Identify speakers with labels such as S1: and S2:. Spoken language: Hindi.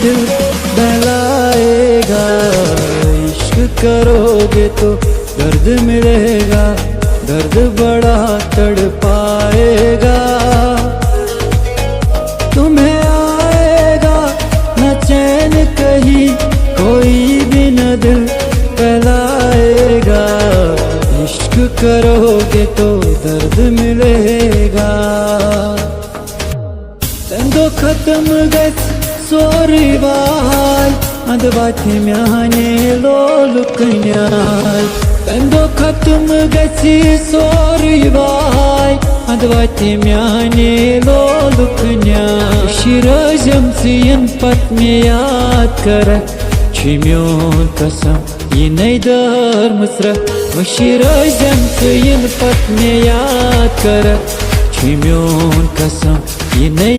S1: दिल बहलाएगा। इश्क करोगे तो दर्द मिलेगा, दर्द बड़ा तड़पाएगा। तुम्हें आएगा न चैन कहीं, कोई भी न दिल बहलाएगा। इश्क करोगे तो दर्द मिलेगा। तंदो खत्म गस सोरी वाल अंदवाथे म्याने लोल कन्याल। तंदो खत्म गसी सोरी वाल अंदवाथे म्याने लोल कन्याल। शिरजम सियन पत में याद कर छिम्योन कसम ये नहीं दर मुसरा। शिरजम सियन पत में याद कर छिम्योन कसम ये नहीं